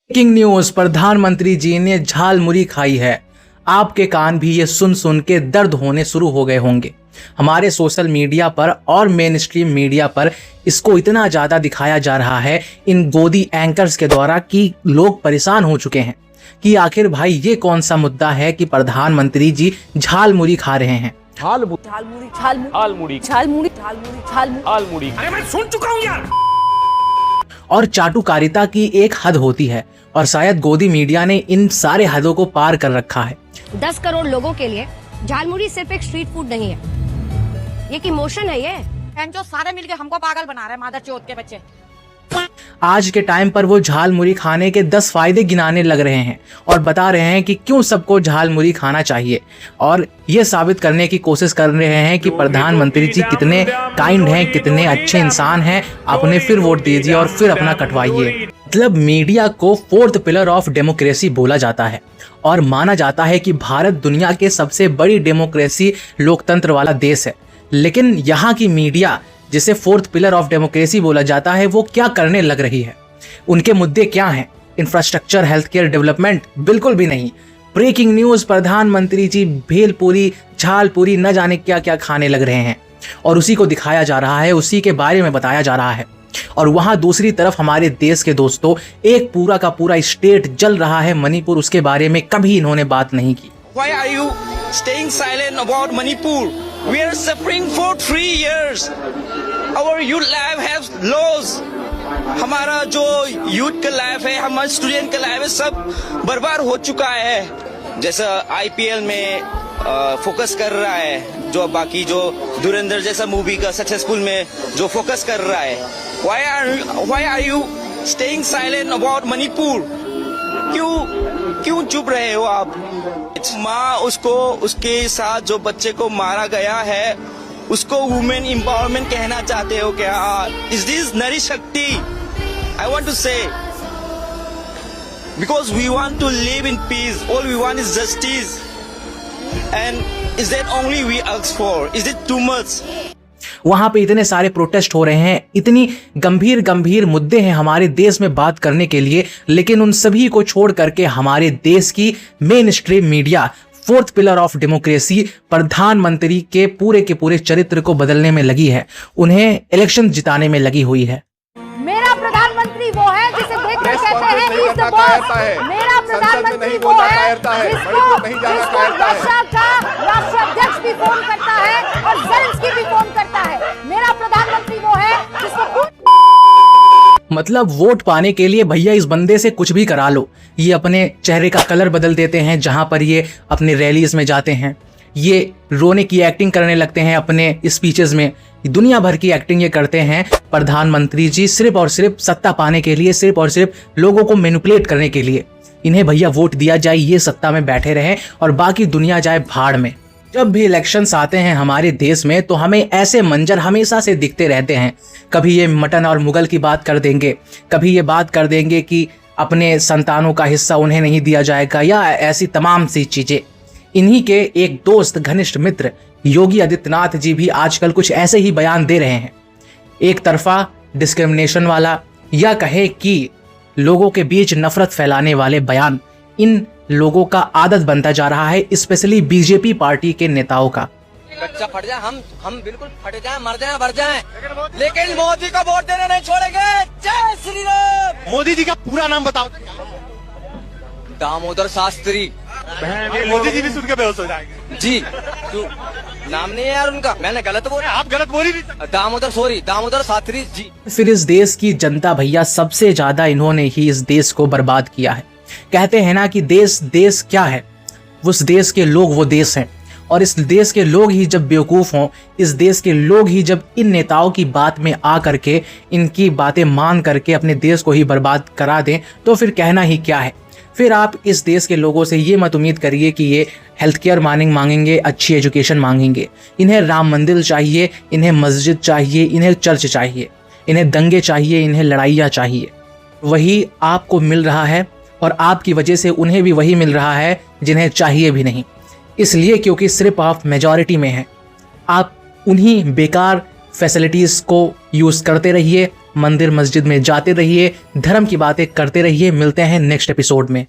Breaking news, प्रधानमंत्री जी ने झालमुरी खाई है। आपके कान भी ये सुन सुन के दर्द होने शुरू हो गए होंगे। हमारे सोशल मीडिया पर और मेन स्ट्रीम मीडिया पर इसको इतना ज़्यादा दिखाया जा रहा है इन गोदी एंकर्स के द्वारा कि लोग परेशान हो चुके हैं कि आखिर भाई ये कौन सा मुद्दा है कि प्रधानमंत्री जी झालमुरी खा रहे हैं। झालमुरी। अरे मैं सुन चुका हूँ यार। और चाटुकारिता की एक हद होती है और शायद गोदी मीडिया ने इन सारे हदों को पार कर रखा है। 10 करोड़ लोगों के लिए झालमुरी सिर्फ एक स्ट्रीट फूड नहीं है, ये एक इमोशन है। ये जो सारे मिलके हमको पागल बना रहे हैं, मादर चौथ के बच्चे। आज के टाइम पर वो झालमुरी खाने के 10 फायदे गिनाने लग रहे हैं और बता रहे हैं कि क्यों सबको झालमुरी खाना चाहिए और ये साबित करने की कोशिश कर रहे हैं कि प्रधानमंत्री जी कितने काइंड हैं, कितने अच्छे इंसान हैं। आपने फिर वोट दीजिए और फिर अपना कटवाइए। मतलब मीडिया को 4th पिलर ऑफ डेमोक्रेसी बोला जाता है और माना जाता है कि भारत दुनिया के सबसे बड़ी डेमोक्रेसी लोकतंत्र वाला देश है। लेकिन यहाँ की मीडिया जिसे 4th पिलर ऑफ डेमोक्रेसी बोला जाता है वो क्या करने लग रही है? उनके मुद्दे क्या हैं? Infrastructure, health care, development? बिल्कुल भी नहीं। ब्रेकिंग न्यूज, प्रधानमंत्री जी भेलपूरी, झालपूरी न जाने क्या क्या खाने लग रहे हैं और उसी को दिखाया जा रहा है, उसी के बारे में बताया जा रहा है। और वहां दूसरी तरफ हमारे देश के दोस्तों एक पूरा का पूरा स्टेट जल रहा है मणिपुर, उसके बारे में कभी इन्होंने बात नहीं की। Why are you staying silent about Manipur? We are suffering for 3 years. Our youth life has lost. हमारा जो यूथ का लाइफ है, हमारे स्टूडेंट का लाइफ है, सब बर्बाद हो चुका है। जैसा IPL में फोकस कर रहा है, जो बाकी जो धुरंधर जैसा मूवी का सक्सेसफुल में जो फोकस कर रहा है। Why are you staying silent about Manipur? क्यों चुप रहे हो आप? माँ उसको, उसके साथ जो बच्चे को मारा गया है उसको वुमेन एम्पावरमेंट कहना चाहते हो क्या? इज दिस नारी शक्ति? I want to say, because we want to live in peace, all we want is justice, and is that only we ask for? Is it too much? वहां पे इतने सारे प्रोटेस्ट हो रहे हैं, इतनी गंभीर गंभीर मुद्दे हैं हमारे देश में बात करने के लिए, लेकिन उन सभी को छोड़ करके हमारे देश की main stream media 4th pillar of democracy प्रधानमंत्री के पूरे चरित्र को बदलने में लगी है, उन्हें इलेक्शन जिताने में लगी हुई है। मेरा प्रधानमंत्री वो है जिसे देखकर कहते हैं ही इज द बॉस। मेरा प्रधानमंत्री वो है जिसको रशिया का राष्ट्राध्यक्ष भी फोन करता है और ज़ेलेंस्की भी फोन करता है। मेरा प्रधानमंत्री वो है जिसको मतलब वोट पाने के लिए भैया इस बंदे से कुछ भी करा लो। ये अपने चेहरे का कलर बदल देते हैं जहां पर ये अपने रैलीज में जाते हैं, ये रोने की एक्टिंग करने लगते हैं अपने स्पीचेस में, दुनिया भर की एक्टिंग ये करते हैं प्रधानमंत्री जी सिर्फ और सिर्फ सत्ता पाने के लिए, सिर्फ और सिर्फ लोगों को मैनिपुलेट करने के लिए। इन्हें भैया वोट दिया जाए, ये सत्ता में बैठे रहें और बाकी दुनिया जाए भाड़ में। जब भी इलेक्शंस आते हैं हमारे देश में तो हमें ऐसे मंजर हमेशा से दिखते रहते हैं। कभी ये मटन और मुगल की बात कर देंगे, कभी ये बात कर देंगे कि अपने संतानों का हिस्सा उन्हें नहीं दिया जाएगा, या ऐसी तमाम सी चीजें। इन्हीं के एक दोस्त, घनिष्ठ मित्र योगी आदित्यनाथ जी भी आजकल कुछ ऐसे ही बयान दे रहे हैं, एक तरफा डिस्क्रिमिनेशन वाला, या कहे कि लोगों के बीच नफरत फैलाने वाले बयान इन लोगों का आदत बनता जा रहा है, स्पेशली बीजेपी पार्टी के नेताओं का। बच्चा फट जाए, हम बिल्कुल फट जाए, मर जाए, मर जाए, लेकिन मोदी को वोट देने नहीं छोड़ेंगे। जय श्री राम। मोदी जी का पूरा नाम बताओ। दामोदर शास्त्री। मोदी जी भी सुन के बेहोश हो जाएंगे जी। क्यों नाम नहीं है यार उनका? मैंने गलत बोला। आप गलत बोली भी। दामोदर शास्त्री जी। फिर इस देश की जनता भैया सबसे ज्यादा इन्होंने ही इस देश को बर्बाद किया है। कहते हैं ना कि देश क्या है, उस देश के लोग वो देश हैं। और इस देश के लोग ही जब बेवकूफ हों, इस देश के लोग ही जब इन नेताओं की बात में आ करके, इनकी बातें मान करके अपने देश को ही बर्बाद करा दें, तो फिर कहना ही क्या है। फिर आप इस देश के लोगों से ये मत उम्मीद करिए कि ये हेल्थ केयर मांगेंगे, अच्छी एजुकेशन मांगेंगे। इन्हें राम मंदिर चाहिए, इन्हें मस्जिद चाहिए, इन्हें चर्च चाहिए, इन्हें दंगे चाहिए, इन्हें लड़ाइयाँ चाहिए। वही आपको मिल रहा है और आपकी वजह से उन्हें भी वही मिल रहा है जिन्हें चाहिए भी नहीं। इसलिए क्योंकि सिर्फ आप मेजॉरिटी में हैं, आप उन्हीं बेकार फैसिलिटीज़ को यूज़ करते रहिए, मंदिर मस्जिद में जाते रहिए, धर्म की बातें करते रहिए। मिलते हैं नेक्स्ट एपिसोड में।